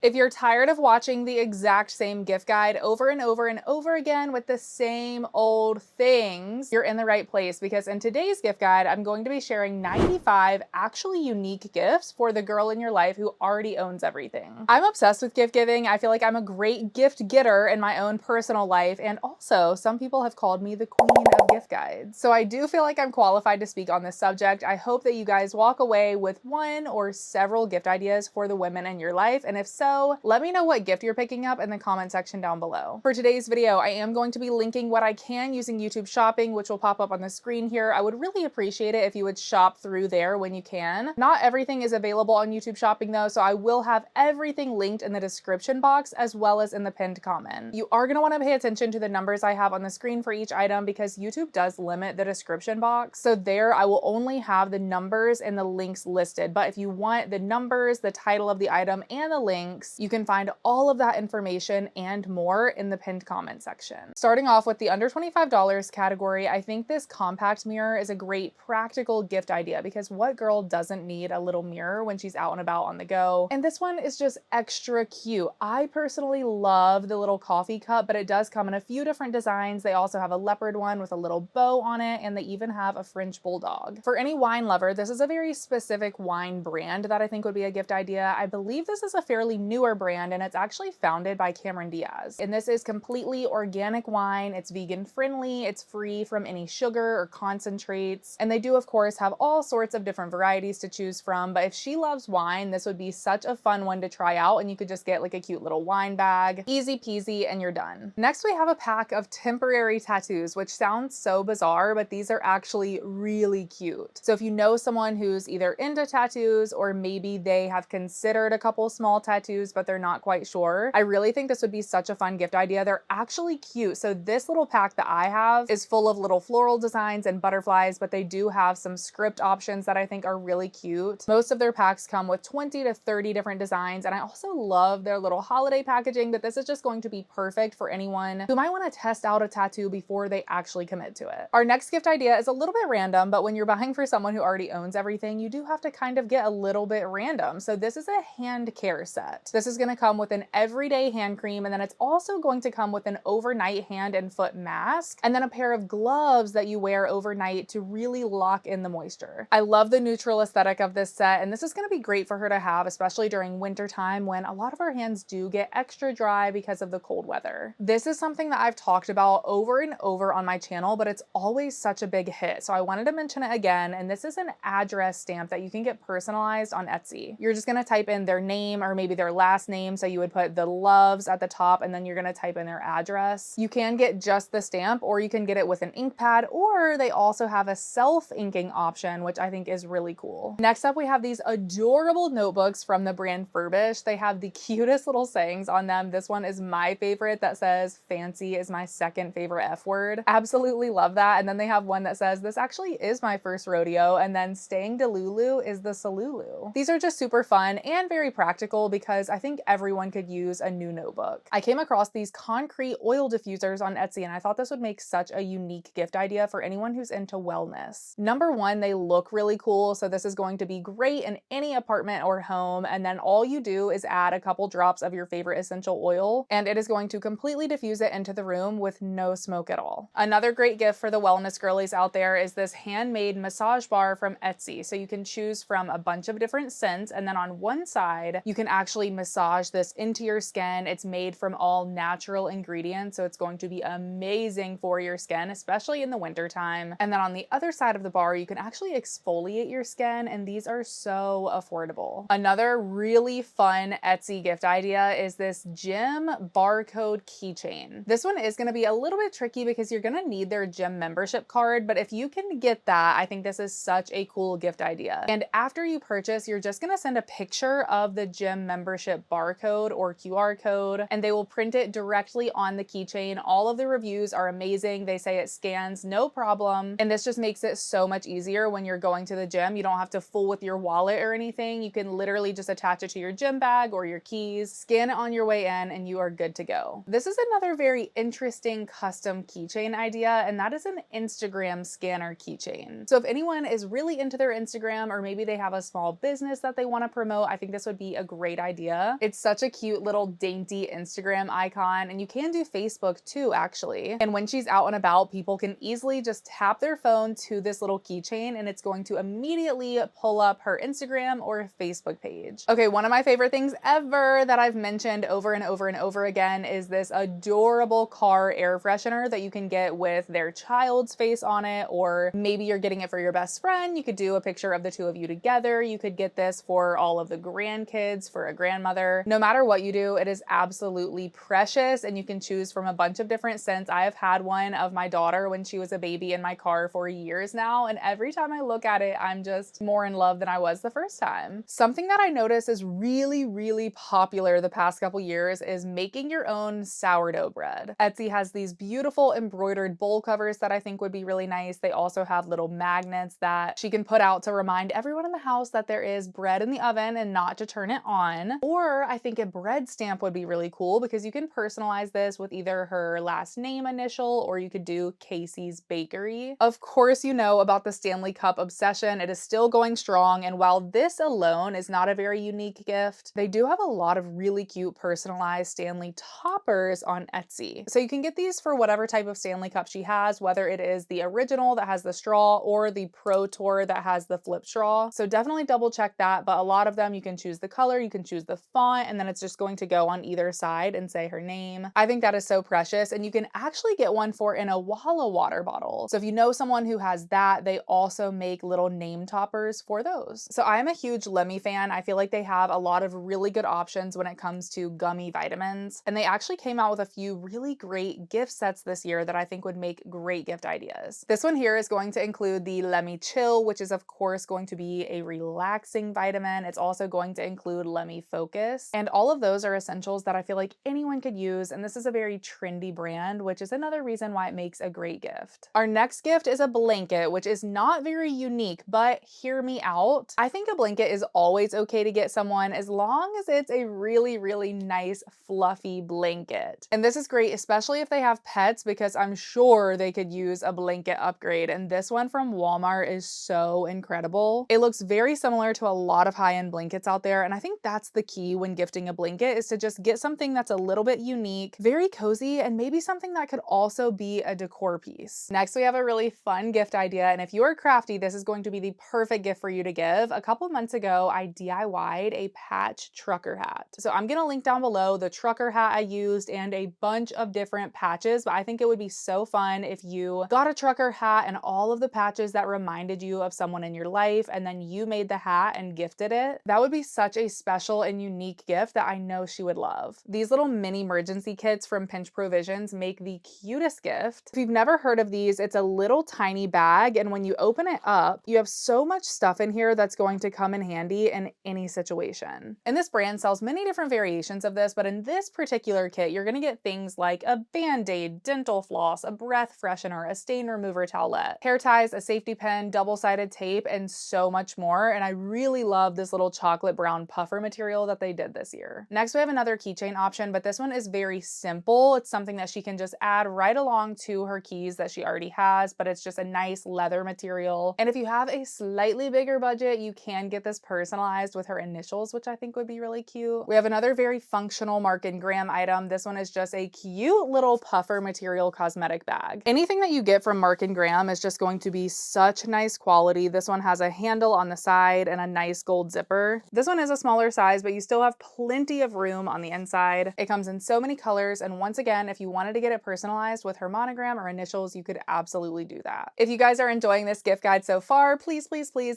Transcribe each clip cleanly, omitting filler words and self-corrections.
If you're tired of watching the exact same gift guide over and over and over again with the same old things, you're in the right place because in today's gift guide, I'm going to be sharing 95 actually unique gifts for the girl in your life who already owns everything. I'm obsessed with gift giving. I feel like I'm a great gift getter in my own personal life, and also some people have called me the queen of gift guides. So I do feel like I'm qualified to speak on this subject. I hope that you guys walk away with one or several gift ideas for the women in your life, and if so, let me know what gift you're picking up in the comment section down below. For today's video, I am going to be linking what I can using YouTube Shopping, which will pop up on the screen here. I would really appreciate it if you would shop through there when you can. Not everything is available on YouTube Shopping though, so I will have everything linked in the description box as well as in the pinned comment. You are going to want to pay attention to the numbers I have on the screen for each item because YouTube does limit the description box. So there I will only have the numbers and the links listed, but if you want the numbers, the title of the item, and the links, you can find all of that information and more in the pinned comment section. Starting off with the under $25 category, I think this compact mirror is a great practical gift idea because what girl doesn't need a little mirror when she's out and about on the go? And this one is just extra cute. I personally love the little coffee cup, but it does come in a few different designs. They also have a leopard one with a little bow on it, and they even have a French bulldog. For any wine lover, this is a very specific wine brand that I think would be a gift idea. I believe this is a fairly newer brand, and it's actually founded by Cameron Diaz. And this is completely organic wine. It's vegan friendly. It's free from any sugar or concentrates. And they do, of course, have all sorts of different varieties to choose from. But if she loves wine, this would be such a fun one to try out. And you could just get like a cute little wine bag. Easy peasy, and you're done. Next, we have a pack of temporary tattoos, which sounds so bizarre, but these are actually really cute. So if you know someone who's either into tattoos or maybe they have considered a couple small tattoos but they're not quite sure, I really think this would be such a fun gift idea. They're actually cute. So this little pack that I have is full of little floral designs and butterflies, but they do have some script options that I think are really cute. Most of their packs come with 20 to 30 different designs, and I also love their little holiday packaging, but this is just going to be perfect for anyone who might want to test out a tattoo before they actually commit to it. Our next gift idea is a little bit random, but when you're buying for someone who already owns everything, you do have to kind of get a little bit random. So this is a hand care set. This is going to come with an everyday hand cream, and then it's also going to come with an overnight hand and foot mask, and then a pair of gloves that you wear overnight to really lock in the moisture. I love the neutral aesthetic of this set, and this is going to be great for her to have, especially during winter time when a lot of our hands do get extra dry because of the cold weather. This is something that I've talked about over and over on my channel, but it's always such a big hit. So I wanted to mention it again, and this is an address stamp that you can get personalized on Etsy. You're just going to type in their name or maybe their last name. So you would put the loves at the top, and then you're going to type in their address. You can get just the stamp, or you can get it with an ink pad, or they also have a self-inking option, which I think is really cool. Next up, we have these adorable notebooks from the brand Furbish. They have the cutest little sayings on them. This one is my favorite that says, "Fancy is my second favorite F word." Absolutely love that. And then they have one that says, "This actually is my first rodeo," and then "Staying Delulu is the Salulu." These are just super fun and very practical because I think everyone could use a new notebook. I came across these concrete oil diffusers on Etsy, and I thought this would make such a unique gift idea for anyone who's into wellness. Number one, they look really cool, so this is going to be great in any apartment or home, and then all you do is add a couple drops of your favorite essential oil, and it is going to completely diffuse it into the room with no smoke at all. Another great gift for the wellness girlies out there is this handmade massage bar from Etsy. So you can choose from a bunch of different scents, and then on one side, you can actually massage this into your skin. It's made from all natural ingredients, so it's going to be amazing for your skin, especially in the winter time. And then on the other side of the bar, you can actually exfoliate your skin, and these are so affordable. Another really fun Etsy gift idea is this gym barcode keychain. This one is going to be a little bit tricky because you're going to need their gym membership card, but if you can get that, I think this is such a cool gift idea. And after you purchase, you're just going to send a picture of the gym membership barcode or QR code, and they will print it directly on the keychain. All of the reviews are amazing. They say it scans no problem, and this just makes it so much easier when you're going to the gym. You don't have to fool with your wallet or anything. You can literally just attach it to your gym bag or your keys, scan it on your way in, and you are good to go. This is another very interesting custom keychain idea, and that is an Instagram scanner keychain. So if anyone is really into their Instagram, or maybe they have a small business that they want to promote, I think this would be a great idea idea. It's such a cute little dainty Instagram icon, and you can do Facebook too, actually. And when she's out and about, people can easily just tap their phone to this little keychain and it's going to immediately pull up her Instagram or Facebook page. Okay, one of my favorite things ever that I've mentioned over and over and over again is this adorable car air freshener that you can get with their child's face on it, or maybe you're getting it for your best friend. You could do a picture of the two of you together. You could get this for all of the grandkids, for a grandmother. No matter what you do, it is absolutely precious, and you can choose from a bunch of different scents. I have had one of my daughter when she was a baby in my car for years now, and every time I look at it, I'm just more in love than I was the first time. Something that I notice is really popular the past couple years is making your own sourdough bread. Etsy has these beautiful embroidered bowl covers that I think would be really nice. They also have little magnets that she can put out to remind everyone in the house that there is bread in the oven and not to turn it on. Or I think a bread stamp would be really cool because you can personalize this with either her last name initial, or you could do Casey's Bakery. Of course, you know about the Stanley Cup obsession. It is still going strong, and while this alone is not a very unique gift, they do have a lot of really cute personalized Stanley toppers on Etsy. So you can get these for whatever type of Stanley Cup she has, whether it is the original that has the straw or the Pro Tour that has the flip straw. So definitely double check that, but a lot of them you can choose the color, you can choose the font, and then it's just going to go on either side and say her name. I think that is so precious, and you can actually get one for in a Walla water bottle. So if you know someone who has that, they also make little name toppers for those. So I am a huge Lemmy fan. I feel like they have a lot of really good options when it comes to gummy vitamins, and they actually came out with a few really great gift sets this year that I think would make great gift ideas. This one here is going to include the Lemmy Chill, which is of course going to be a relaxing vitamin. It's also going to include Lemmy Focus, and all of those are essentials that I feel like anyone could use, and this is a very trendy brand, which is another reason why it makes a great gift. Our next gift is a blanket, which is not very unique, but hear me out. I think a blanket is always okay to get someone as long as it's a really nice fluffy blanket. And this is great, especially if they have pets, because I'm sure they could use a blanket upgrade. And this one from Walmart is so incredible. It looks very similar to a lot of high-end blankets out there. And I think that's the key when gifting a blanket, is to just get something that's a little bit unique, very cozy, and maybe something that could also be a decor piece. Next, we have a really fun gift idea. And if you're crafty, this is going to be the perfect gift for you to give. A couple months ago, I DIY'd a patch trucker hat. So I'm gonna link down below the trucker hat I used and a bunch of different patches, but I think it would be so fun if you got a trucker hat and all of the patches that reminded you of someone in your life, and then you made the hat and gifted it. That would be such a special and unique gift that I know she would love. These little mini emergency kits from Pinch Provisions make the cutest gift. If you've never heard of these, it's a little tiny bag, and when you open it up, you have so much stuff in here that's going to come in handy in any situation. And this brand sells many different variations of this, but in this particular kit, you're gonna get things like a Band-Aid, dental floss, a breath freshener, a stain remover towelette, hair ties, a safety pin, double-sided tape, and so much more. And I really love this little chocolate brown puffer material that they did this year. Next, we have another keychain option, but this one is very simple. It's something that she can just add right along to her keys that she already has, but it's just a nice leather material. And if you have a slightly bigger budget, you can get this personalized with her initials, which I think would be really cute. We have another very functional Mark and Graham item. This one is just a cute little puffer material cosmetic bag. Anything that you get from Mark and Graham is just going to be such nice quality. This one has a handle on the side and a nice gold zipper. This one is a smaller size, but you still have plenty of room on the inside. It comes in so many colors, and once again, if you wanted to get it personalized with her monogram or initials, you could absolutely do that. If you guys are enjoying this gift guide so far, please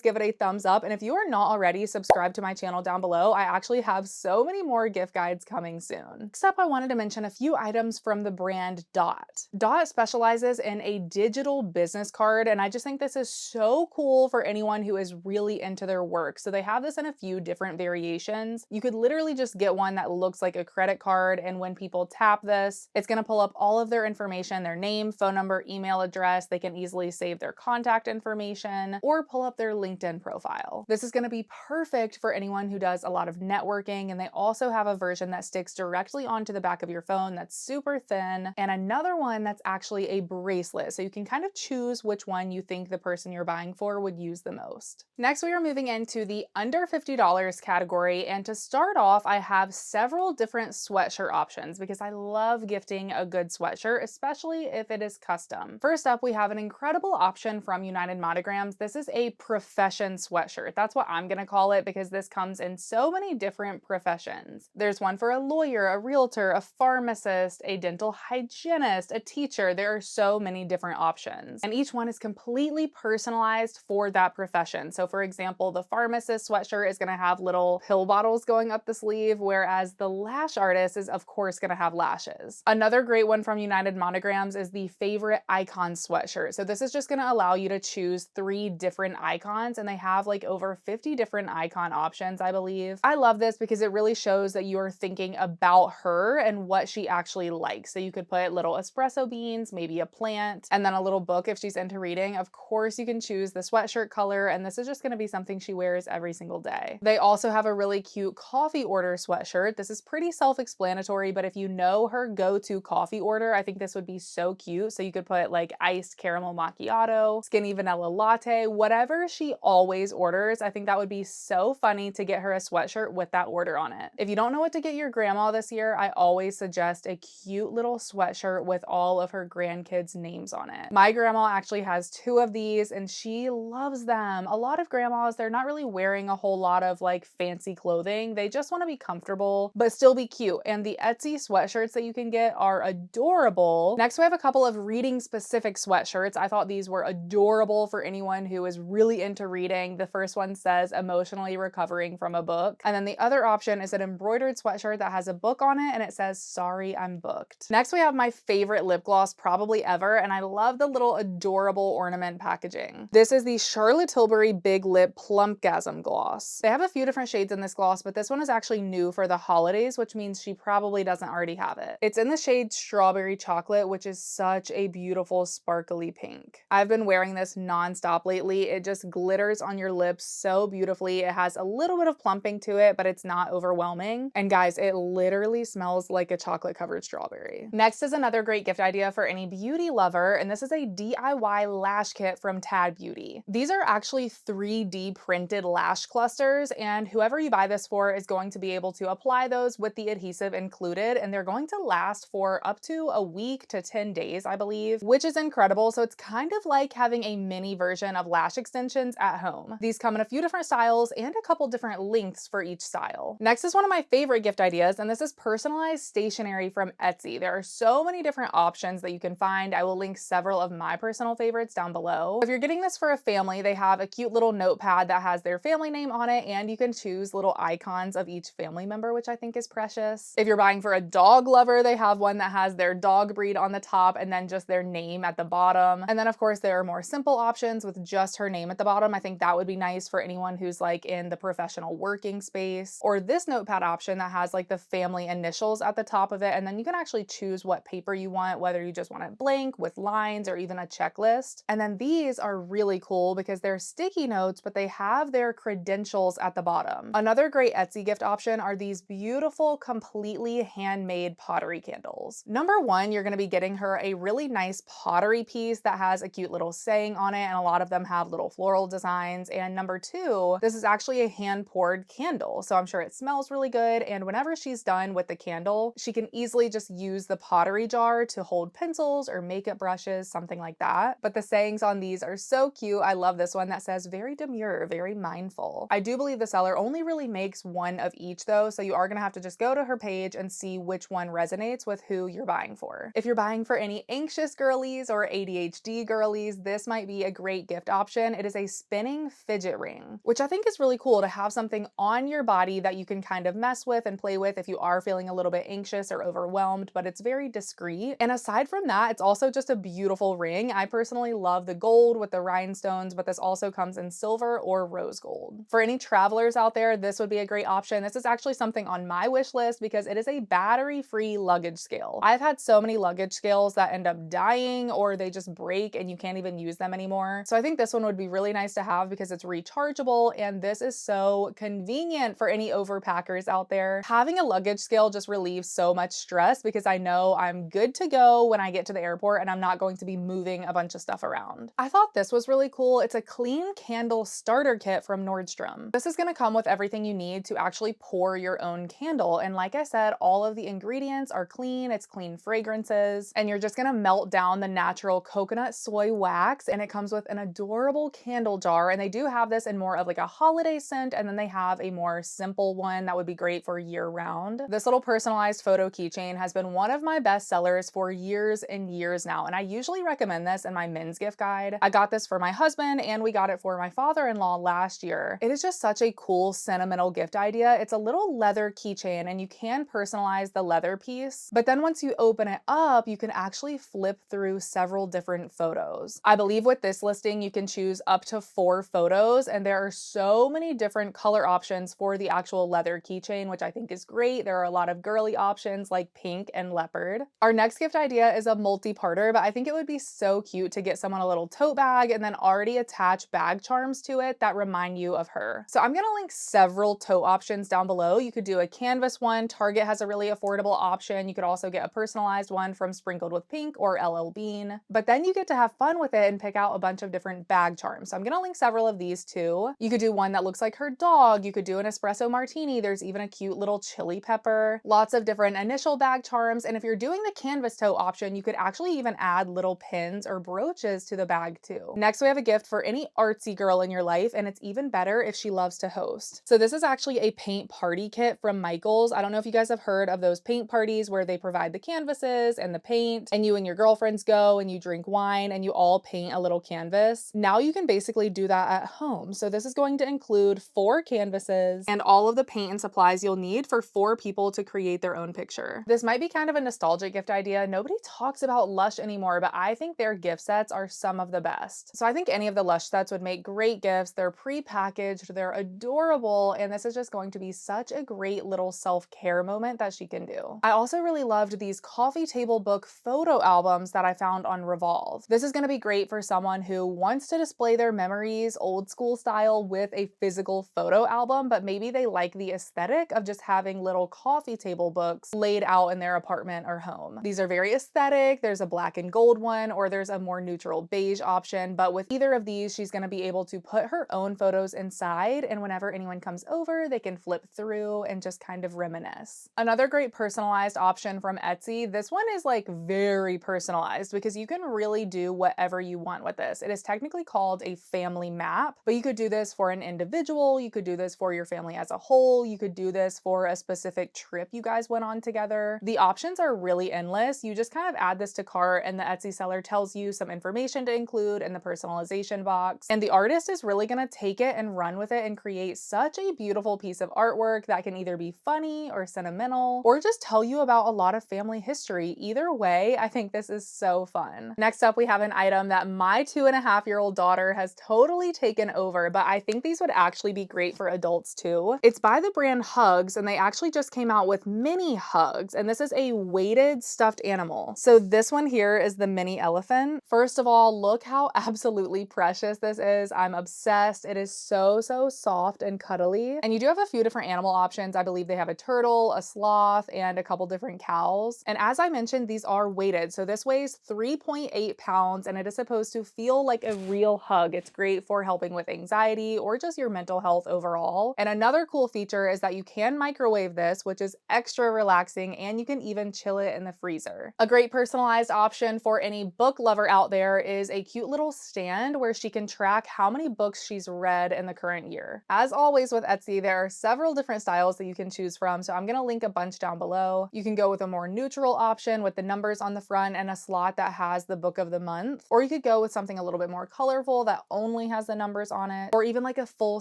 give it a thumbs up. And if you are not already, subscribe to my channel down below. I actually have so many more gift guides coming soon. Next up, I wanted to mention a few items from the brand Dot. Dot specializes in a digital business card, and I just think this is so cool for anyone who is really into their work. So they have this in a few different variations. You could literally just get one that looks like a credit card, and when people tap this, it's gonna pull up all of their information, their name, phone number, email address. They can easily save their contact information or pull up their LinkedIn profile. This is gonna be perfect for anyone who does a lot of networking, and they also have a version that sticks directly onto the back of your phone that's super thin, and another one that's actually a bracelet, so you can kind of choose which one you think the person you're buying for would use the most. Next, we are moving into the under $50 category, and to start off, I have several different sweatshirt options because I love gifting a good sweatshirt, especially if it is custom. First up, we have an incredible option from United Monograms. This is a profession sweatshirt. That's what I'm gonna call it because this comes in so many different professions. There's one for a lawyer, a realtor, a pharmacist, a dental hygienist, a teacher. There are so many different options, and each one is completely personalized for that profession. So for example, the pharmacist sweatshirt is gonna have little pill bottles going up the sleeve, whereas the lash artist is of course gonna have lashes. Another great one from United Monograms is the favorite icon sweatshirt. So this is just gonna allow you to choose 3 different icons, and they have like over 50 different icon options, I believe. I love this because it really shows that you are thinking about her and what she actually likes. So you could put little espresso beans, maybe a plant, and then a little book if she's into reading. Of course, you can choose the sweatshirt color, and this is just gonna be something she wears every single day. They also have a really cute coffee order sweatshirt. This is pretty self-explanatory, but if you know her go-to coffee order, I think this would be so cute. So you could put like iced caramel macchiato, skinny vanilla latte, whatever she always orders. I think that would be so funny to get her a sweatshirt with that order on it. If you don't know what to get your grandma this year, I always suggest a cute little sweatshirt with all of her grandkids' names on it. My grandma actually has 2 of these and she loves them. A lot of grandmas, they're not really wearing a whole lot of like fancy clothing. They just want to be comfortable, but still be cute. And the Etsy sweatshirts that you can get are adorable. Next, we have a couple of reading specific sweatshirts. I thought these were adorable for anyone who is really into reading. The first one says emotionally recovering from a book. And then the other option is an embroidered sweatshirt that has a book on it and it says, sorry, I'm booked. Next, we have my favorite lip gloss probably ever. And I love the little adorable ornament packaging. This is the Charlotte Tilbury Big Lip Plumpgasm Gloss. They have a few different shades in this gloss, but this one is actually new for the holidays, which means she probably doesn't already have it. It's in the shade Strawberry Chocolate, which is such a beautiful sparkly pink. I've been wearing this nonstop lately. It just glitters on your lips so beautifully. It has a little bit of plumping to it, but it's not overwhelming. And guys, it literally smells like a chocolate covered strawberry. Next is another great gift idea for any beauty lover, and this is a DIY lash kit from Tad Beauty. These are actually 3D printed lash clusters, and whoever you buy this for is going to be able to apply those with the adhesive included, and they're going to last for up to a week to 10 days, I believe, which is incredible. So it's kind of like having a mini version of lash extensions at home. These come in a few different styles and a couple different lengths for each style. Next is one of my favorite gift ideas, and this is personalized stationery from Etsy. There are so many different options that you can find. I will link several of my personal favorites down below. If you're getting this for a family, they have a cute little notepad that has their family name on it, and you can choose little icons of each family member, which I think is precious. If you're buying for a dog lover, they have one that has their dog breed on the top and then just their name at the bottom. And then of course there are more simple options with just her name at the bottom. I think that would be nice for anyone who's like in the professional working space. Or this notepad option that has like the family initials at the top of it, and then you can actually choose what paper you want, whether you just want it blank with lines or even a checklist. And then these are really cool because they're sticky notes, but they have their credentials at the bottom. Another great Etsy gift option are these beautiful, completely handmade pottery candles. Number one, you're gonna be getting her a really nice pottery piece that has a cute little saying on it, and a lot of them have little floral designs. And number two, this is actually a hand-poured candle, so I'm sure it smells really good, and whenever she's done with the candle, she can easily just use the pottery jar to hold pencils or makeup brushes, something like that. But the sayings on these are so cute. I love this one that says very demure, very mindful. I do believe the seller only really makes one of each though, so you are gonna have to just go to her page and see which one resonates with who you're buying for. If you're buying for any anxious girlies or ADHD girlies, this might be a great gift option. It is a spinning fidget ring, which I think is really cool to have something on your body that you can kind of mess with and play with if you are feeling a little bit anxious or overwhelmed, but it's very discreet. And aside from that, it's also just a beautiful ring. I personally love the gold with the rhinestones, but this also comes in silver or rose gold. For any travelers out there, this would be a great option. This is actually something on my wish list because it is a battery-free luggage scale. I've had so many luggage scales that end up dying or they just break and you can't even use them anymore. So I think this one would be really nice to have because it's rechargeable, and this is so convenient for any overpackers out there. Having a luggage scale just relieves so much stress because I know I'm good to go when I get to the airport and I'm not going to be moving a bunch of stuff around. I thought this was really cool. It's a clean candle starter kit from Nordstrom. This is going to come with everything you need to actually pour your own candle. And like I said, all of the ingredients are clean, it's clean fragrances, and you're just gonna melt down the natural coconut soy wax, and it comes with an adorable candle jar. And they do have this in more of like a holiday scent, and then they have a more simple one that would be great for year round. This little personalized photo keychain has been one of my best sellers for years and years now, and I usually recommend this in my men's gift guide. I got this for my husband and we got it for my father-in-law last year. It is just such a cool sentimental gift idea. It's a little leather keychain and you can personalize the leather piece, but then once you open it up, you can actually flip through several different photos. I believe with this listing, you can choose up to 4 photos, and there are so many different color options for the actual leather keychain, which I think is great. There are a lot of girly options like pink and leopard. Our next gift idea is a multi-parter, but I think it would be so cute to get someone a little tote bag and then already attach bag charms to it that remind you of her. So I'm gonna link several tote options down below. You could do a canvas one. Target has a really affordable option. You could also get a personalized one from Sprinkled with Pink or LL Bean, but then you get to have fun with it and pick out a bunch of different bag charms. So I'm gonna link several of these too. You could do one that looks like her dog. You could do an espresso martini. There's even a cute little chili pepper. Lots of different initial bag charms. And if you're doing the canvas tote option, you could actually even add little pins or brooches to the bag too. Next, we have a gift for any artsy girl in your life, and it's even better if she loves to host. So this is actually a paint party kit from Michaels. I don't know if you guys have heard of those paint parties where they provide the canvases and the paint, and you and your girlfriends go and you drink wine and you all paint a little canvas. Now you can basically do that at home. So this is going to include 4 canvases and all of the paint and supplies you'll need for 4 people to create their own picture. This might be kind of a nostalgic gift idea. Nobody talks about Lush anymore, but I think their gift sets are some of the best. So I think any of the Lush sets would make great gifts. They're pre-packaged, they're adorable, and this is just going to be such a great little self-care moment that she can do. I also really loved these coffee table book photo albums that I found on Revolve. This is going to be great for someone who wants to display their memories old school style with a physical photo album, but maybe they like the aesthetic of just having little coffee table books laid out in their apartment or home. These are very aesthetic. There's a black and gold one, or there's a more neutral beige option, but with either of these, she's going to be able to put her own photos inside, and whenever anyone comes over, they can flip through and just kind of reminisce. Another great personalized option from Etsy, this one is like very personalized because you can really do whatever you want with this. It is technically called a family map, but you could do this for an individual, you could do this for your family as a whole, you could do this for a specific trip you guys went on together. The options are really endless. You just kind of add this to cart and the Etsy seller tells you some information to include in the personalization box, and the artist is really going to take it and run with it and create such a beautiful piece of artwork that can either be funny or sentimental or just tell you about a lot of family history. Either way, I think this is so fun. Next up, we have an item that my 2.5-year-old daughter has totally taken over, but I think these would actually be great for adults too. It's by the brand Hugs, and they actually just came out with mini Hugs, and this is a weighted stuffed animal. So this one here is the mini elephant. First of all, look how absolutely precious this is. I'm obsessed. It is so soft and cuddly. And you do have a few different animal options. I believe they have a turtle, a sloth, and a couple different cows. And as I mentioned, these are weighted. So this weighs 3.8 pounds, and it is supposed to feel like a real hug. It's great for helping with anxiety or just your mental health overall. And another cool feature is that you can microwave this, which is extra relaxing, and you can even chill it in the freezer. A great personalized option for any book lover out there is a cute little stand where she can track how many books she's read in the current year. As always with Etsy, there are several different styles that you can choose from, so I'm gonna link a bunch down below. You can go with a more neutral option with the numbers on the front and a slot that has the book of the month, or you could go with something a little bit more colorful that only has the numbers on it, or even like a full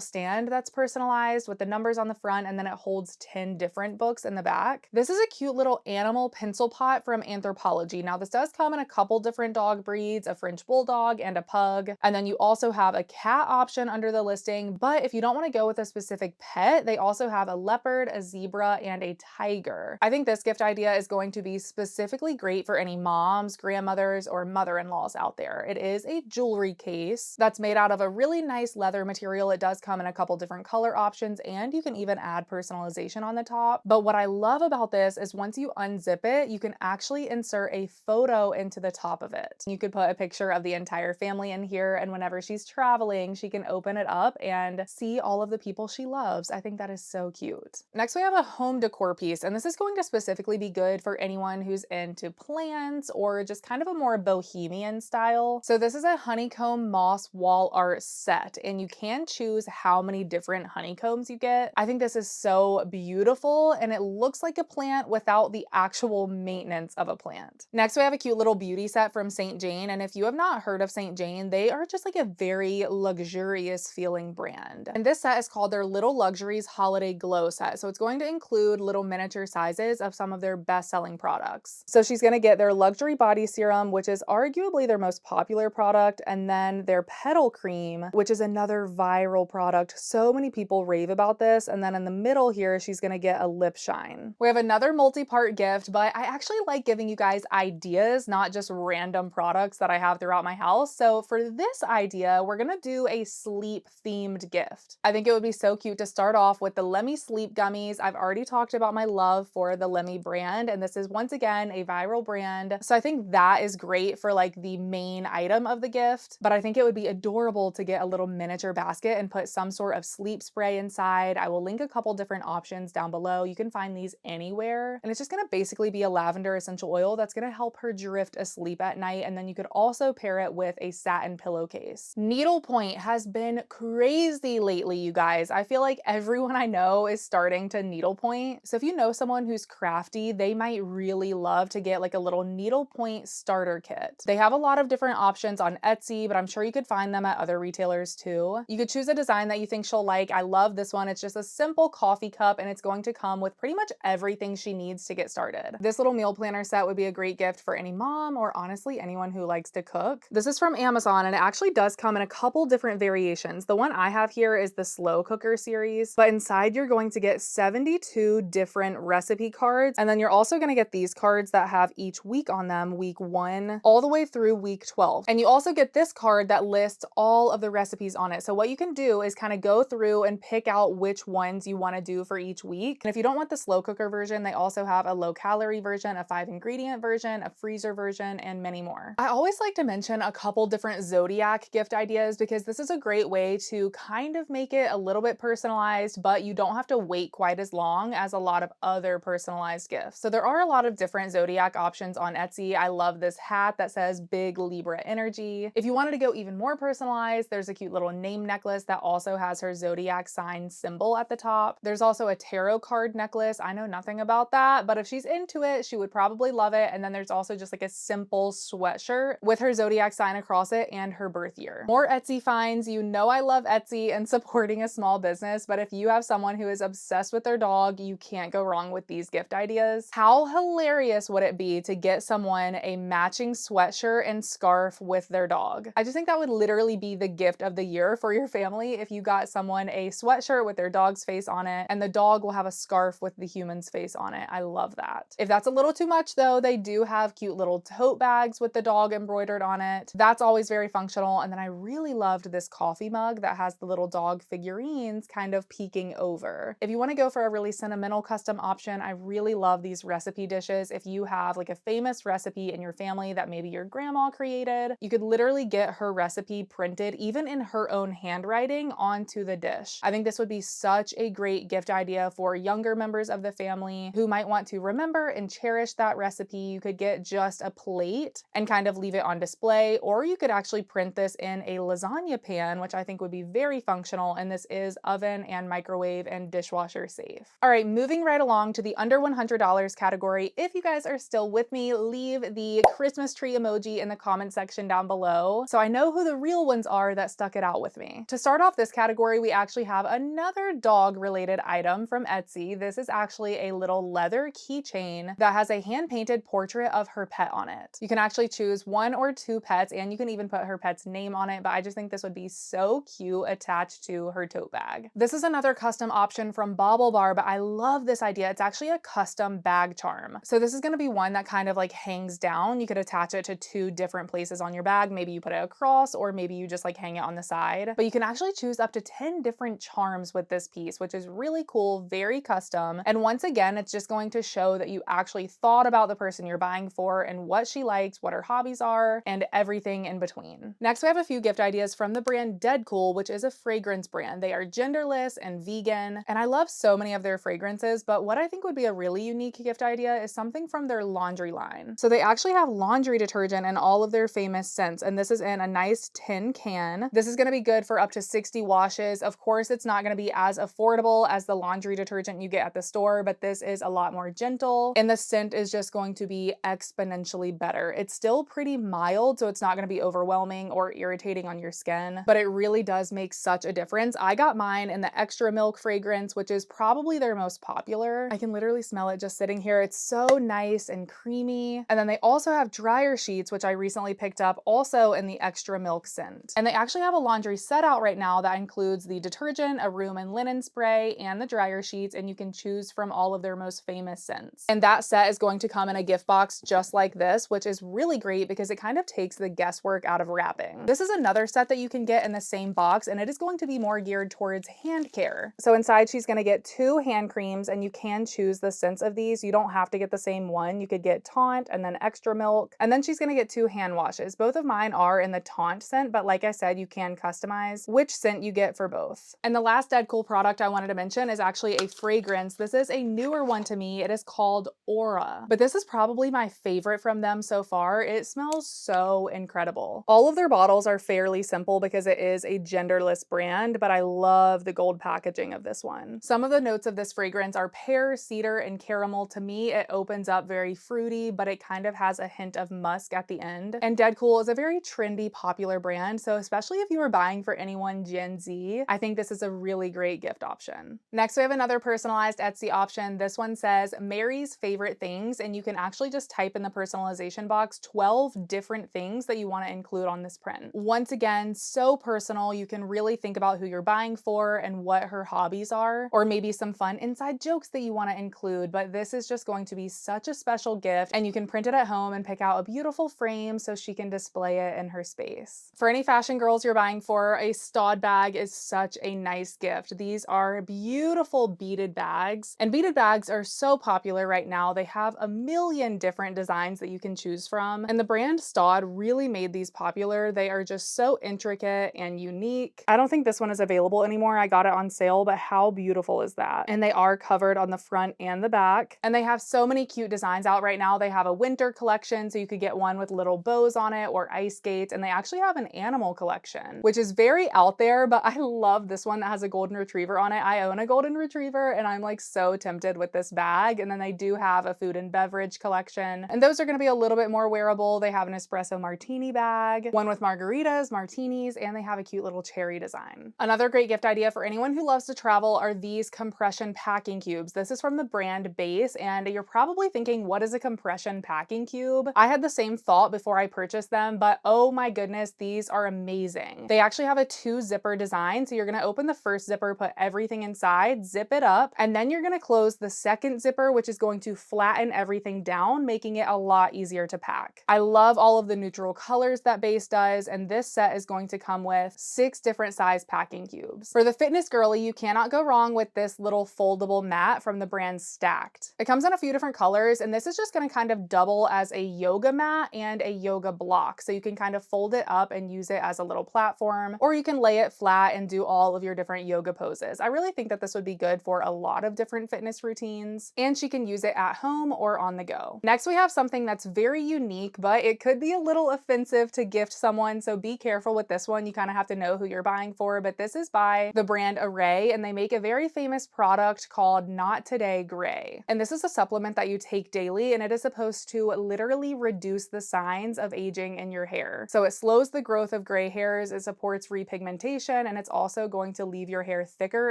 stand that's personalized with the numbers on the front and then it holds 10 different books in the back. This is a cute little animal pencil pot from Anthropologie. Now this does come in a couple different dog breeds, a French bulldog and a pug, and then you also have a cat option under the listing, but if you don't want to go with a specific pet, they also have a leopard, a zebra, and a tiger. I think this gift idea is going to be specifically great for any moms, grandmothers, or mother-in-laws out there. It is a jewelry case that's made out of a really nice leather material. It does come in a couple different color options, and you can even add personalization on the top. But what I love about this is once you unzip it, you can actually insert a photo into the top of it. You could put a picture of the entire family in here, and whenever she's traveling, she can open it up and see all of the people she loves. I think that is so cute. Next, we have a home decor piece, and this is going to specifically be good for anyone who's into plants or just kind of a more bohemian style. So this is a honeycomb moss wall art set, and you can choose how many different honeycombs you get. I think this is so beautiful, and it looks like a plant without the actual maintenance of a plant. Next, we have a cute little beauty set from St. Jane, and if you have not heard of St. Jane, they are just like a very luxurious feeling brand. And this set is called their Little Luxuries Holiday Glow Set. So it's going to include little miniature sizes of some of their best-selling products. So she's going to get their luxury body serum, which is arguably their most popular product, and then their petal cream, which is another viral product. So many people rave about this. And then in the middle here, she's going to get a lip shine. We have another multi-part gift, but I actually like giving you guys ideas, not just random products that I have throughout my house. So for this idea, we're going to do a sleep themed gift. I think it would be so cute to start off with the Lemmy Sleep Gummies. I've already talked about my love for the Lemmy brand, and this is once again a viral brand. So I think that is great for like the main item of the gift, but I think it would be adorable to get a little miniature basket and put some sort of sleep spray inside. I will link a couple different options down below. You can find these anywhere, and it's just gonna basically be a lavender essential oil that's gonna help her drift asleep at night. And then you could also pair it with a satin pillowcase. Needlepoint has been crazy lately, you guys. I feel like everyone I know is starting to needlepoint. So if you know someone who's crafty, they might really love to get like a little needlepoint starter kit. They have a lot of different options on Etsy, but I'm sure you could find them at other retailers too. You could choose a design that you think she'll like. I love this one. It's just a simple coffee cup, and it's going to come with pretty much everything she needs to get started. This little meal planner set would be a great gift for any mom or honestly anyone who likes to cook. This is from Amazon, and it actually does come in a couple different variations. The one I have here is the slow cooker series, but inside you're going to get 72 different recipe cards, and then you're also going to get these cards that have each week on them, week 1 all the way through week 12. And you also get this card that lists all of the recipes on it. So what you can do is kind of go through and pick out which ones you want to do for each week. And if you don't want the slow cooker version, they also have a low calorie version, a 5 ingredient version, a freezer version, and many more. I always like to mention a couple different Zodiac gift ideas because this is a great way to kind of make it a little bit personalized, but you don't have to wait quite as long as a lot of other personalized gifts. So there are a lot of different Zodiac options on Etsy. I love this hat that says Big Libra Energy. If you wanted to go even more personalized, there's a cute little name necklace that also has her Zodiac sign symbol at the top. There's also a tarot card necklace. I know nothing about that, but if she's into it, she would probably love it. And then there's also just like a simple sweatshirt with her Zodiac sign across it and her birth year. More Etsy finds. You know I love Etsy and supporting a small business, but if you have someone who is obsessed with their dog, you can't go wrong with these gift ideas. How hilarious would it be to get someone a matching sweatshirt and scarf with their dog? I just think that would literally be the gift of the year for your family if you got someone a sweatshirt with their dog's face on it, and the dog will have a scarf with the human's face on it. I love that. If that's a little too much though, they do have cute little tote bags with the dog embroidered on it. That's always very functional. And then I really loved this coffee mug that has the little dog figurines kind of peeking over. If you want to go for a really sentimental custom option, I really love these recipe dishes. If you have like a famous recipe in your family that maybe your grandma created, you could literally get her recipe printed even in her own handwriting onto the dish. I think this would be such a great gift idea for younger members of the family who might want to remember and cherish that recipe. You could get just a plate and kind of leave it on display, or you could actually print this in a lasagna pan, which I think would be very functional, and this is oven and microwave and dishwasher safe. All right, moving right along to the under $100 category. If you guys are still with me, leave the Christmas tree emoji in the comment section down below so I know who the real ones are that stuck it out with me. To start off this category, we actually have another dog related item from Etsy. This is actually a little leather keychain that has a hand-painted portrait of her pet on it. You can actually choose 1 or 2 pets, and you can even put her pet's name on it, but I just think this would be so cute attached to her tote bag. This is another custom option from Bobble Bar, but I love this idea. It's actually a custom bag charm. So this is going to be one that kind of like hangs down. You could attach it to 2 different places on your bag. Maybe you put it across, or maybe you just like hang it on the side, but you can actually choose up to 10 different charms with this piece, which is really cool, very custom. And once again, it's just going to show that you actually thought about the person you're buying for and what she likes, what her hobbies are, and everything in between. Next, we have a few gift ideas from the brand Dead Cool, which is a fragrance brand. They are genderless and vegan. And I love so many of their fragrances, but what I think would be a really unique gift idea is something from their laundry line. So they actually have laundry detergent in all of their famous scents, and this is in a nice tin can. This is gonna be good for up to 60 washes. Of course, it's not gonna be as affordable as the laundry detergent you get at the store, but this is a lot more gentle, and the scent is just going to be exponentially better. It's still pretty mild, so it's not gonna be overwhelming or irritating on your skin, but it really does make such a difference. I got mine in the extra milk fragrance, which is probably their most popular. I can literally smell it just sitting here. It's so nice and creamy. And then they also have dryer sheets, which I recently picked up, also in the extra milk scent. And they actually have a laundry set out right now that includes the detergent, a room and linen spray, and the dryer sheets, and you can choose from all of their most famous scents. And that set is going to come in a gift box just like this, which is really great because it kind of takes the guesswork out of wrapping. This is another set that you can get in the same box, and it is going to be more geared towards hand care. So inside she's going to get 2 hand creams, and you can choose the scents of these. You don't have to get the same one. You could get Taunt and then extra milk, and then she's going to get 2 hand washes. Both of mine are in the Taunt scent, but like I said, you can customize which scent you get for both. And the last dead cool product I wanted to mention is actually a fragrance. This is a newer one to me. It is called Aura, but this is probably my favorite from them so far. It smells so incredible. All of their bottles are fairly simple because it is a genderless brand, but I love the gold packaging of this one. Some of the notes of this fragrance are pear, cedar, and caramel. To me, it opens up very fruity, but it kind of has a hint of musk at the end. And Dead Cool is a very trendy, popular brand, so especially if you are buying for anyone Gen Z, I think this is a really great gift option. Next, we have another personalized Etsy option. This one says Mary's favorite things, and you can actually just type in the personalization box 12 different things that you want to include on this print. Once again, so personal. You can really think about who you're buying for and what her hobbies are, or maybe some fun inside jokes that you want to include, but this is just going to be such a special gift, and you can print it at home and pick out a beautiful frame so she can display it in her space. For any fashion girls you're buying for, a Stod bag is such a nice gift. These are beautiful beaded bags, and beaded bags are so popular right now. They have a million different designs that you can choose from, and the brand Stod really made these popular. They are just so intricate and unique. I don't think this one is available anymore. I got it on sale, but how beautiful is that? And they are covered on the front and the back, and they have so many cute designs out right now. They have a winter collection, so you could get one with little bows on it or ice skates, and they actually have an animal collection, which is very out there, but I love this one that has a golden retriever on it. I own a golden retriever, and I'm like so tempted with this bag. And then they do have a food and beverage collection, and those are going to be a little bit more wearable. They have an espresso martini bag, one with margaritas, martinis, and they have a cute little cherry design. Another great gift idea for anyone who loves to travel are these compression packing cubes. This is from the brand Base, and you're probably thinking, what is a compression packing cube? I had the same thought before I purchased them, but oh my goodness, these are amazing. They actually have a 2-zipper design, so you're going to open the first zipper, put everything inside, zip it up, and then you're going to close the second zipper, which is going to flatten everything down, making it a lot easier to pack. I love all of the neutral colors that Base does, and this set is going to come with 6 different size packing cubes. For the fitness girly, you cannot go wrong with this little foldable mat from the brand Stacked. It comes in a few different colors, and this is just going to kind of double as a yoga mat and a yoga block. So you can kind of fold it up and use it as a little platform, or you can lay it flat and do all of your different yoga poses. I really think that this would be good for a lot of different fitness routines, and she can use it at home or on the go. Next, we have something that's very unique, but it could be a little offensive to gift someone, so be careful with this one. You kind of have to know who you're buying for, but this is by the brand Array, and they make a very famous product called Not Today Gray. And this is a supplement that you take daily, and it is supposed to literally reduce the signs of aging in your hair. So it slows the growth of gray hairs, it supports repigmentation, and it's also going to leave your hair thicker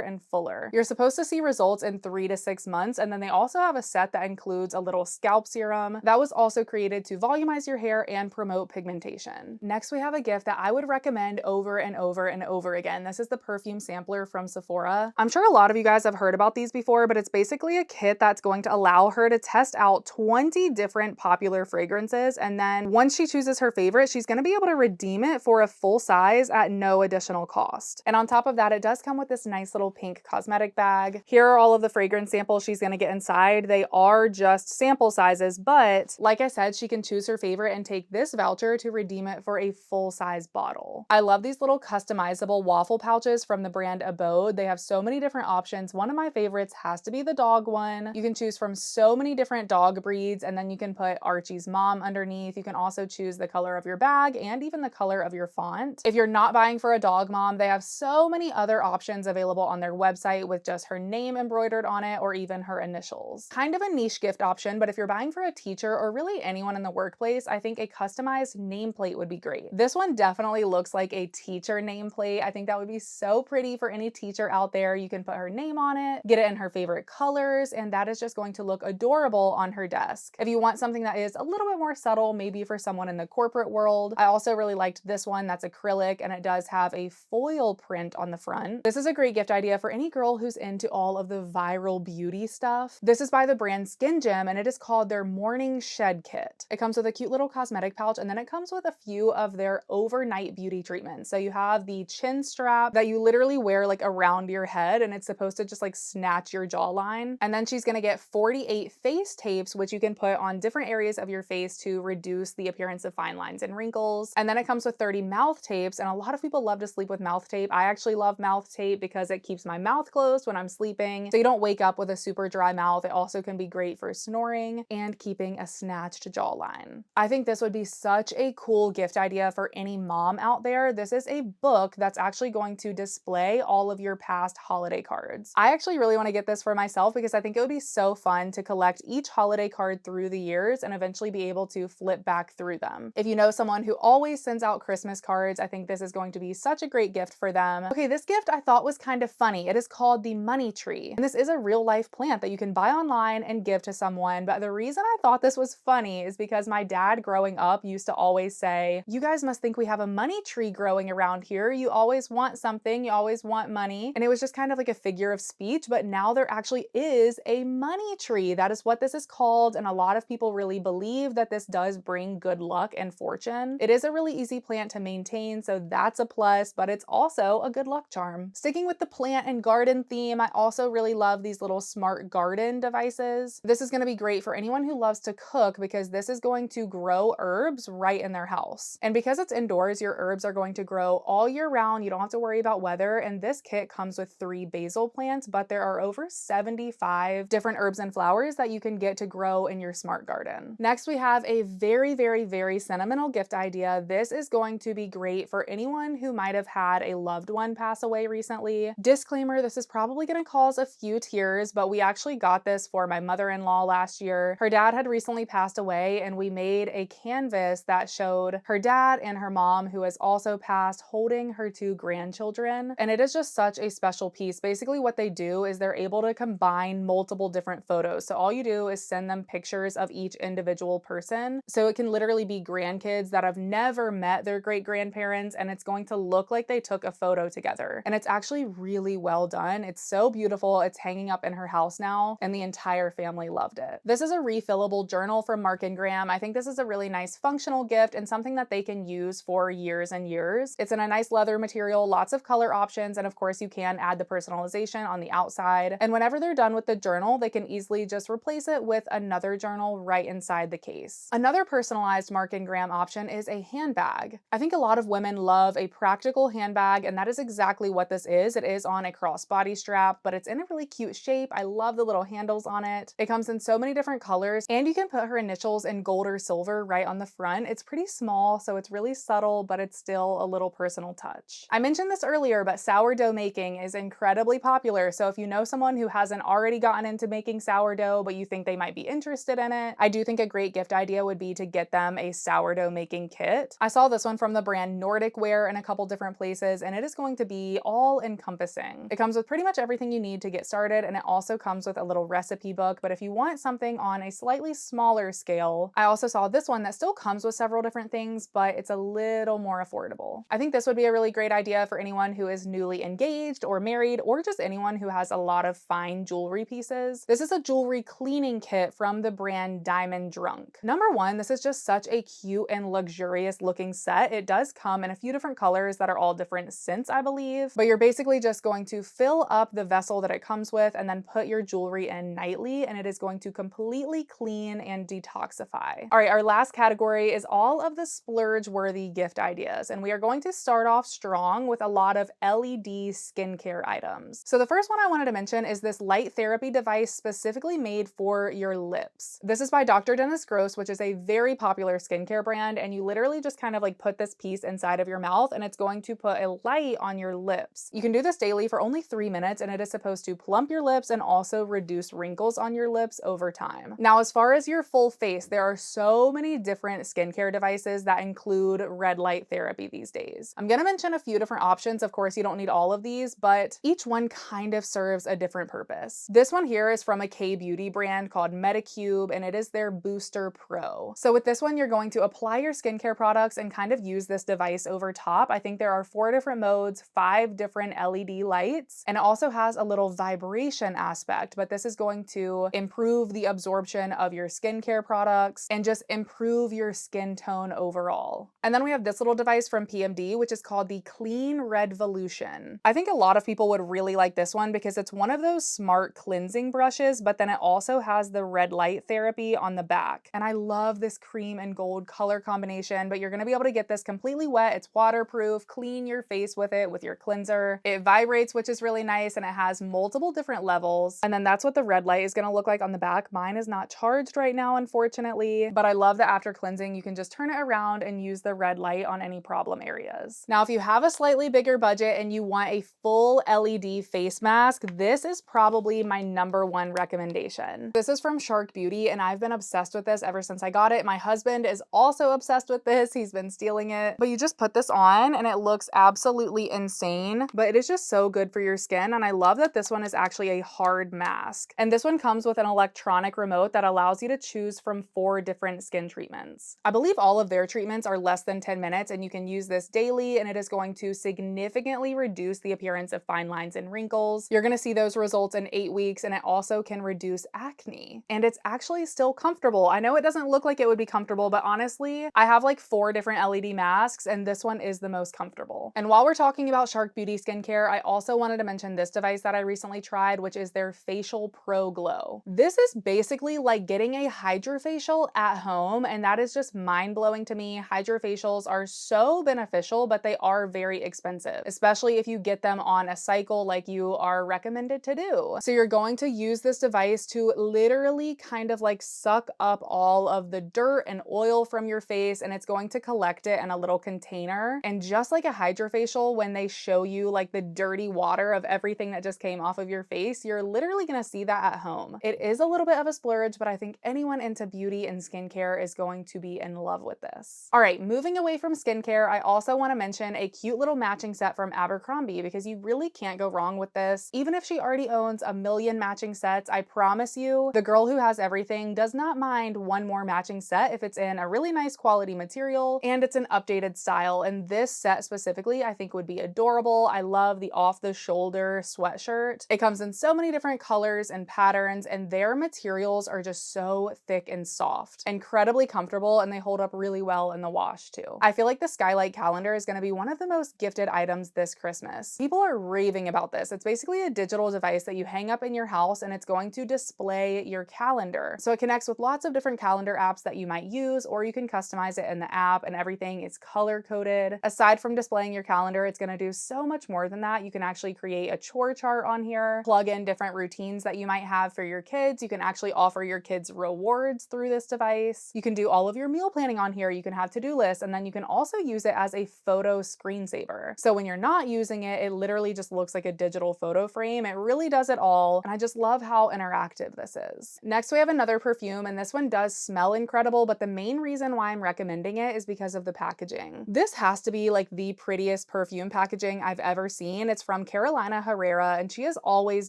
and fuller. You're supposed to see results in 3 to 6 months, and then they also have a set that includes a little scalp serum that was also created to volumize your hair and promote pigmentation. Next, we have a gift that I would recommend over and over and over again. This is the perfume sampler from Sephora. I'm sure a lot of you guys have heard about these before, but it's basically a kit that's going to allow her to test out 20 different popular fragrances, and then once she chooses her favorite, she's going to be able to redeem it for a full size at no additional cost. And on top of that, it does come with this nice little pink cosmetic bag. Here are all of the fragrance samples she's going to get inside. They are just sample sizes, but like I said, she can choose her favorite and take this voucher to redeem it for a full size bottle. I love these little customizable waffle pouches from the brand Abode. mode. They have so many different options. One of my favorites has to be the dog one. You can choose from so many different dog breeds, and then you can put Archie's mom underneath. You can also choose the color of your bag and even the color of your font. If you're not buying for a dog mom, they have so many other options available on their website with just her name embroidered on it or even her initials. Kind of a niche gift option, but if you're buying for a teacher or really anyone in the workplace, I think a customized nameplate would be great. This one definitely looks like a teacher nameplate. I think that would be so pretty for any teacher out there. You can put her name on it, get it in her favorite colors, and that is just going to look adorable on her desk. If you want something that is a little bit more subtle, maybe for someone in the corporate world, I also really liked this one that's acrylic and it does have a foil print on the front. This is a great gift idea for any girl who's into all of the viral beauty stuff. This is by the brand Skin Gym and it is called their Morning Shed Kit. It comes with a cute little cosmetic pouch and then it comes with a few of their overnight beauty treatments. So you have the chin strap that you literally wear like around your head and it's supposed to just like snatch your jawline. And then she's gonna get 48 face tapes, which you can put on different areas of your face to reduce the appearance of fine lines and wrinkles. And then it comes with 30 mouth tapes, and a lot of people love to sleep with mouth tape. I actually love mouth tape because it keeps my mouth closed when I'm sleeping, so you don't wake up with a super dry mouth. It also can be great for snoring and keeping a snatched jawline. I think this would be such a cool gift idea for any mom out there. This is a book that's actually going to display all of your past holiday cards. I actually really want to get this for myself because I think it would be so fun to collect each holiday card through the years and eventually be able to flip back through them. If you know someone who always sends out Christmas cards, I think this is going to be such a great gift for them. Okay, this gift I thought was kind of funny. It is called the money tree. And this is a real life plant that you can buy online and give to someone. But the reason I thought this was funny is because my dad growing up used to always say, "You guys must think we have a money tree growing around here. You always want something, you always want money." And it was just kind of like a figure of speech, but now there actually is a money tree. That is what this is called. And a lot of people really believe that this does bring good luck and fortune. It is a really easy plant to maintain, so that's a plus, but it's also a good luck charm. Sticking with the plant and garden theme, I also really love these little smart garden devices. This is going to be great for anyone who loves to cook because this is going to grow herbs right in their house. And because it's indoors, your herbs are going to grow all year round. You don't have to worry about weather. And this kit comes with 3 basil plants, but there are over 75 different herbs and flowers that you can get to grow in your smart garden. Next, we have a very sentimental gift idea. This is going to be great for anyone who might have had a loved one pass away recently. Disclaimer, this is probably going to cause a few tears, but we actually got this for my mother-in-law last year. Her dad had recently passed away and we made a canvas that showed her dad and her mom, who has also passed, holding her 2 grandchildren. And it is just such a special piece. Basically what they do is they're able to combine multiple different photos. So all you do is send them pictures of each individual person. So it can literally be grandkids that have never met their great-grandparents and it's going to look like they took a photo together. And it's actually really well done. It's so beautiful. It's hanging up in her house now and the entire family loved it. This is a refillable journal from Mark and Graham. I think this is a really nice functional gift and something that they can use for years and years. It's in a nice leather material, lots of color options, and of course you can add the personalization on the outside. And whenever they're done with the journal, they can easily just replace it with another journal right inside the case. Another personalized Mark and Graham option is a handbag. I think a lot of women love a practical handbag, and that is exactly what this is. It is on a crossbody strap, but it's in a really cute shape. I love the little handles on it. It comes in so many different colors, and you can put her initials in gold or silver right on the front. It's pretty small, so it's really subtle, but it's still a little personal touch. I mentioned this earlier, but sourdough making is incredibly popular. So if you know someone who hasn't already gotten into making sourdough, but you think they might be interested in it, I do think a great gift idea would be to get them a sourdough making kit. I saw this one from the brand Nordic Wear in a couple different places, and it is going to be all encompassing. It comes with pretty much everything you need to get started, and it also comes with a little recipe book. But if you want something on a slightly smaller scale, I also saw this one that still comes with several different things, but it's a little more affordable. I think this would be a really great idea for anyone who is newly engaged or married, or just anyone who has a lot of fine jewelry pieces. This is a jewelry cleaning kit from the brand Diamond Drunk. Number one, this is just such a cute and luxurious looking set. It does come in a few different colors that are all different scents, I believe, but you're basically just going to fill up the vessel that it comes with and then put your jewelry in nightly, and it is going to completely clean and detoxify. All right, our last category is all of the splurge-worthy gift ideas, and we are going to start off strong with a lot of LED skincare items. So the first one I wanted to mention is this light therapy device specifically made for your lips. This is by Dr. Dennis Gross, which is a very popular skincare brand, and you literally just kind of like put this piece inside of your mouth and it's going to put a light on your lips. You can do this daily for only 3 minutes and it is supposed to plump your lips and also reduce wrinkles on your lips over time. Now, as far as your full face, there are so many different skincare devices that include red light therapy these days. I'm gonna mention a few different options. Of course, you don't need all of these, but each one kind of serves a different purpose. This one here is from a K-beauty brand called Medicube, and it is their Booster Pro. So with this one, you're going to apply your skincare products and kind of use this device over top. I think there are 4 different modes, 5 different LED lights, and it also has a little vibration aspect, but this is going to improve the absorption of your skincare products and just improve your skin tone overall. And then we have this little device from PMD, which is called the Clean Redvolution. I think a lot of people would really like this one because it's one of those smart cleansing brushes, but then it also has the red light therapy on the back. And I love this cream and gold color combination, but you're gonna be able to get this completely wet. It's waterproof, clean your face with it with your cleanser. It vibrates, which is really nice, and it has multiple different levels. And then that's what the red light is gonna look like on the back. Mine is not charged right now, unfortunately, but I love that after cleansing, you can just turn it around and use the red light on any problem areas. Now, if you have a slightly bigger budget and you want a full LED face mask, this is probably my #1 recommendation. This is from Shark Beauty, and I've been obsessed with this ever since I got it. My husband is also obsessed with this. He's been stealing it. But you just put this on and it looks absolutely insane, but it is just so good for your skin. And I love that this one is actually a hard mask. And this one comes with an electronic remote that allows you to choose from 4 different skin treatments. I believe all of their treatments are less than 10 minutes, and you can use this daily, and it is going to significantly reduce the appearance of fine lines and wrinkles. You're gonna see those results in 8 weeks, and it also can reduce acne. And it's actually still comfortable. I know it doesn't look like it would be comfortable, but honestly, I have like 4 different LED masks, and this one is the most comfortable. And while we're talking about Shark Beauty skincare, I also wanted to mention this device that I recently tried, which is their Facial Pro Glow. This is basically like getting a hydrofacial at home, and that is just mind-blowing to me. Hydrofacials are so beneficial, but they are very expensive, especially if you get them on a cycle like you are recommended to do. So you're going to use this device to literally kind of like suck up all of the dirt and oil from your face, and it's going to collect it in a little container. And just like a hydrofacial, when they show you like the dirty water of everything that just came off of your face, you're literally gonna see that at home. It is a little bit of a splurge, but I think anyone into beauty and skincare is going to be in love with this. All right, moving away from skincare, I also want to mention a cute little matching set from Abercrombie because you really can't go wrong with this. Even if she already owns a million matching sets, I promise you, the girl who has everything does not mind one more matching set if it's in a really nice quality material and it's an updated style. And this set specifically, I think would be adorable. I love the off-the-shoulder sweatshirt. It comes in so many different colors and patterns, and their materials are just so thick and soft, incredibly comfortable, and they hold up really well in the wash too. I feel like the Skylight calendar is going to be one of the most gifted items this Christmas. People are raving about this. It's basically a digital device that you hang up in your house, and it's going to display your calendar. So it connects with lots of different calendar apps that you might use, or you can customize it in the app, and everything is color coded. Aside from displaying your calendar, it's going to do so much more than that. You can actually create a chore chart on here, plug in different routines that you might have for your kids. You can actually offer your kids rewards through this device. You can do all of your meal planning on here. You can have to-do lists, and then you can also use it as a photo screensaver. So when you're not using it, it literally just looks like a digital photo frame. It really does it all, and I just love how interactive this is. Next, we have another perfume, and this one does smell incredible, but the main reason why I'm recommending it is because of the packaging. This has to be like the prettiest perfume packaging I've ever seen. It's from Carolina Herrera, and she has always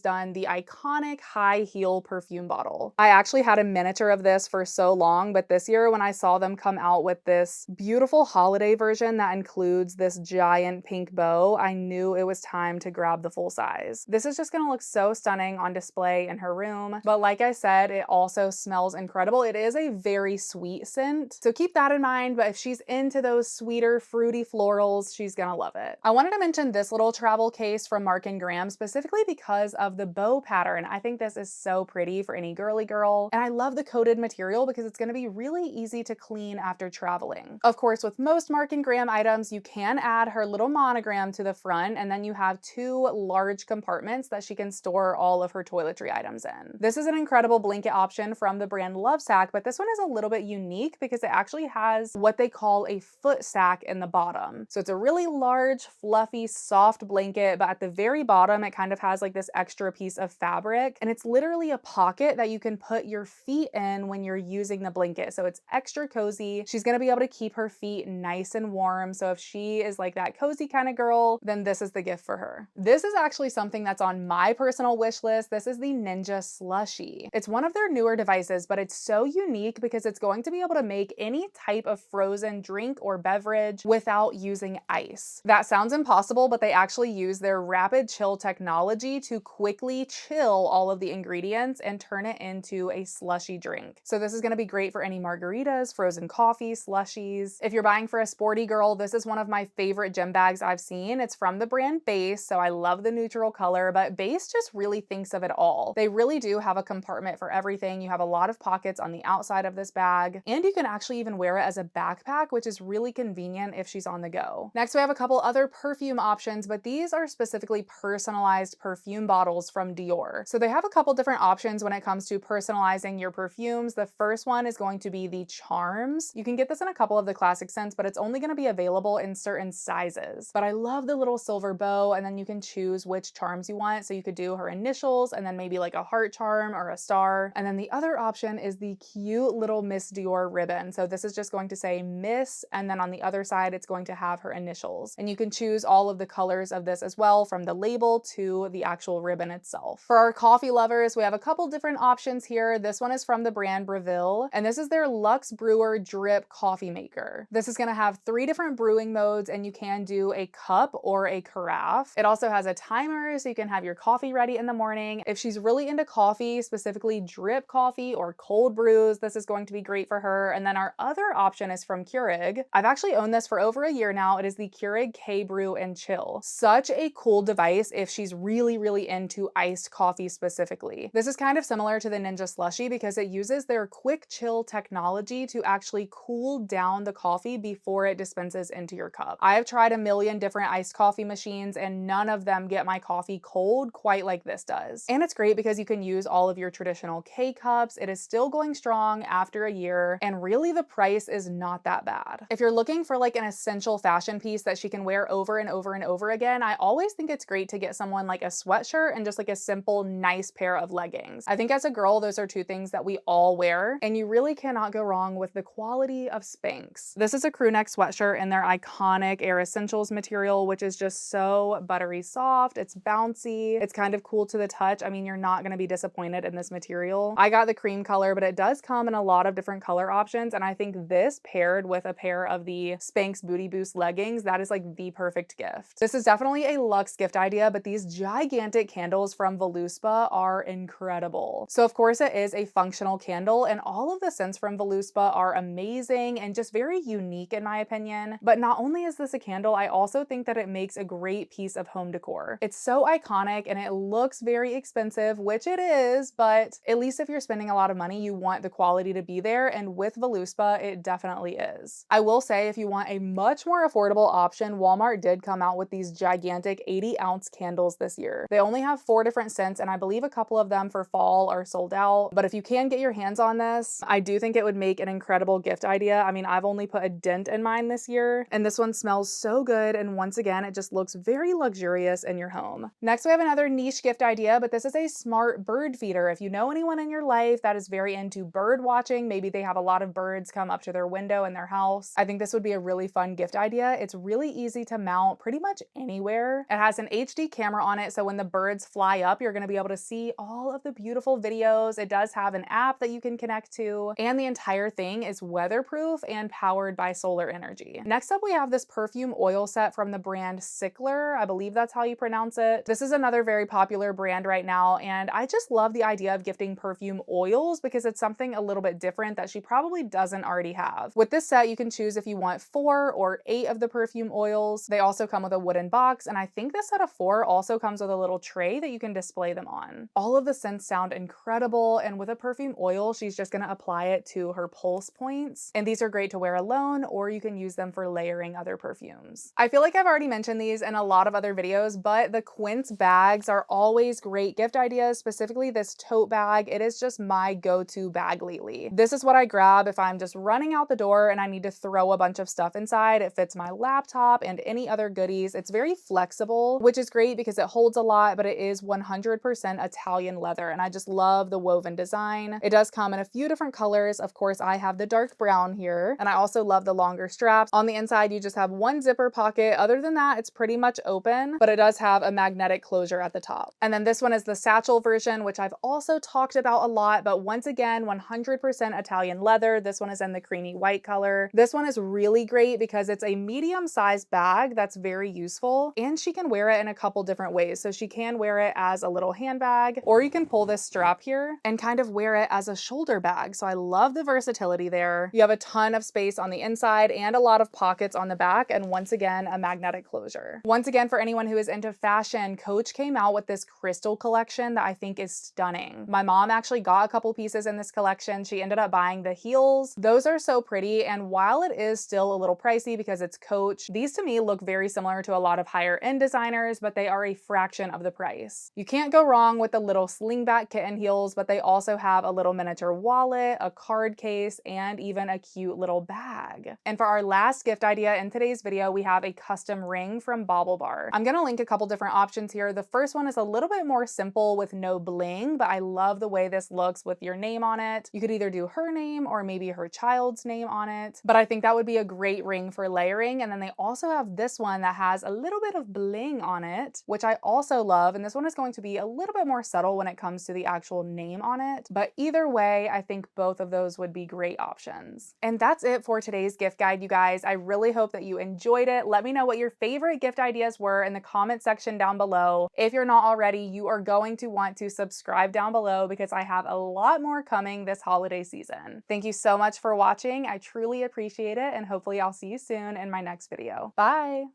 done the iconic high heel perfume bottle. I actually had a miniature of this for so long, but this year when I saw them come out with this beautiful holiday version that includes this giant pink bow, I knew it was time to grab the full size. This is just gonna look so stunning on display in her room, but like I said, it also smells incredible. It is a very sweet scent, so keep that in mind, but if she's into those sweeter, fruity florals, she's gonna love it. I wanted to mention this little travel case from Mark & Graham specifically because of the bow pattern. I think this is so pretty for any girly girl, and I love the coated material because it's gonna be really easy to clean after traveling. Of course, with most Mark & Graham items, you can add her little monogram to the front, and then you you have 2 large compartments that she can store all of her toiletry items in. This is an incredible blanket option from the brand Lovesac, but this one is a little bit unique because it actually has what they call a foot sack in the bottom. So it's a really large, fluffy, soft blanket, but at the very bottom, it kind of has like this extra piece of fabric, and it's literally a pocket that you can put your feet in when you're using the blanket. So it's extra cozy. She's gonna be able to keep her feet nice and warm. So if she is like that cozy kind of girl, then this is the gift for her. This is actually something that's on my personal wish list. This is the Ninja Slushie. It's one of their newer devices, but it's so unique because it's going to be able to make any type of frozen drink or beverage without using ice. That sounds impossible, but they actually use their rapid chill technology to quickly chill all of the ingredients and turn it into a slushy drink. So this is going to be great for any margaritas, frozen coffee, slushies. If you're buying for a sporty girl, this is one of my favorite gym bags I've seen. It's from the brand Base, so I love the neutral color, but Base just really thinks of it all. They really do have a compartment for everything. You have a lot of pockets on the outside of this bag, and you can actually even wear it as a backpack, which is really convenient if she's on the go. Next, we have a couple other perfume options, but these are specifically personalized perfume bottles from Dior. So they have a couple different options when it comes to personalizing your perfumes. The first one is going to be the Charms. You can get this in a couple of the classic scents, but it's only going to be available in certain sizes. But I love the little silver bow, and then you can choose which charms you want. So you could do her initials and then maybe like a heart charm or a star. And then the other option is the cute little Miss Dior ribbon. So this is just going to say Miss, and then on the other side, it's going to have her initials. And you can choose all of the colors of this as well, from the label to the actual ribbon itself. For our coffee lovers, we have a couple different options here. This one is from the brand Breville, and this is their Luxe Brewer Drip Coffee Maker. This is gonna have 3 different brewing modes, and you can do a cup or a carafe. It also has a timer, so you can have your coffee ready in the morning. If she's really into coffee, specifically drip coffee or cold brews, this is going to be great for her. And then our other option is from Keurig. I've actually owned this for over a year now. It is the Keurig K-Brew and Chill. Such a cool device if she's really into iced coffee specifically. This is kind of similar to the Ninja Slushie because it uses their quick chill technology to actually cool down the coffee before it dispenses into your cup. I have tried a million different iced coffee machines, and none of them get my coffee cold quite like this does. And it's great because you can use all of your traditional K-cups. It is still going strong after a year, and really the price is not that bad. If you're looking for like an essential fashion piece that she can wear over and over again, I always think it's great to get someone like a sweatshirt and just like a simple, nice pair of leggings. I think as a girl, those are 2 things that we all wear, and you really cannot go wrong with the quality of Spanx. This is a crew neck sweatshirt in their iconic Air Essentials material, which is just so buttery soft. It's bouncy. It's kind of cool to the touch. I mean, you're not going to be disappointed in this material. I got the cream color, but it does come in a lot of different color options, and I think this paired with a pair of the Spanx Booty Boost leggings, that is like the perfect gift. This is definitely a luxe gift idea, but these gigantic candles from Voluspa are incredible. So of course it is a functional candle, and all of the scents from Voluspa are amazing and just very unique in my opinion. But not only is this a candle, I also think that it makes a great piece of home decor. It's so iconic and it looks very expensive, which it is, but at least if you're spending a lot of money, you want the quality to be there, and with Voluspa, it definitely is. I will say, if you want a much more affordable option, Walmart did come out with these gigantic 80-ounce candles this year. They only have 4 different scents, and I believe a couple of them for fall are sold out, but if you can get your hands on this, I do think it would make an incredible gift idea. I mean, I've only put a dent in mine this year, and this one smells so good, and once again, it just looks very luxurious in your home. Next, we have another niche gift idea, but this is a smart bird feeder. If you know anyone in your life that is very into bird watching, maybe they have a lot of birds come up to their window in their house, I think this would be a really fun gift idea. It's really easy to mount pretty much anywhere. It has an HD camera on it, so when the birds fly up, you're going to be able to see all of the beautiful videos. It does have an app that you can connect to, and the entire thing is weatherproof and powered by solar energy. Next up, we have this perfume oil set from the brand Sickler. I believe that's how you pronounce it. This is another very popular brand right now, and I just love the idea of gifting perfume oils because it's something a little bit different that she probably doesn't already have. With this set, you can choose if you want 4 or 8 of the perfume oils. They also come with a wooden box, and I think this set of 4 also comes with a little tray that you can display them on. All of the scents sound incredible, and with a perfume oil, she's just gonna apply it to her pulse points, and these are great to wear alone, or you can use them for layering other perfumes. I feel like I've already mentioned these in a lot lot of other videos, but the Quince bags are always great gift ideas, specifically this tote bag. It is just my go-to bag lately. This is what I grab if I'm just running out the door and I need to throw a bunch of stuff inside. It fits my laptop and any other goodies. It's very flexible, which is great because it holds a lot, but it is 100% Italian leather, and I just love the woven design. It does come in a few different colors. Of course, I have the dark brown here, and I also love the longer straps. On the inside, you just have one zipper pocket. Other than that, it's pretty much open, but it does have a magnetic closure at the top. And then this one is the satchel version, which I've also talked about a lot, but once again, 100% Italian leather. This one is in the creamy white color. This one is really great because it's a medium-sized bag that's very useful, and she can wear it in a couple different ways. So she can wear it as a little handbag, or you can pull this strap here and kind of wear it as a shoulder bag. So I love the versatility there. You have a ton of space on the inside and a lot of pockets on the back, and once again, a magnetic closure. Once again, for anyone who is into fashion, Coach came out with this crystal collection that I think is stunning. My mom actually got a couple pieces in this collection. She ended up buying the heels. Those are so pretty, and while it is still a little pricey because it's Coach, these to me look very similar to a lot of higher end designers, but they are a fraction of the price. You can't go wrong with the little slingback kitten heels, but they also have a little miniature wallet, a card case, and even a cute little bag. And for our last gift idea in today's video, we have a custom ring from Bauble Bar. I'm gonna link a couple different options here. The first one is a little bit more simple with no bling, but I love the way this looks with your name on it. You could either do her name or maybe her child's name on it, but I think that would be a great ring for layering. And then they also have this one that has a little bit of bling on it, which I also love. And this one is going to be a little bit more subtle when it comes to the actual name on it. But either way, I think both of those would be great options. And that's it for today's gift guide, you guys. I really hope that you enjoyed it. Let me know what your favorite gift ideas were in the comment section down below. If you're not already, you are going to want to subscribe down below because I have a lot more coming this holiday season. Thank you so much for watching. I truly appreciate it, and hopefully I'll see you soon in my next video. Bye!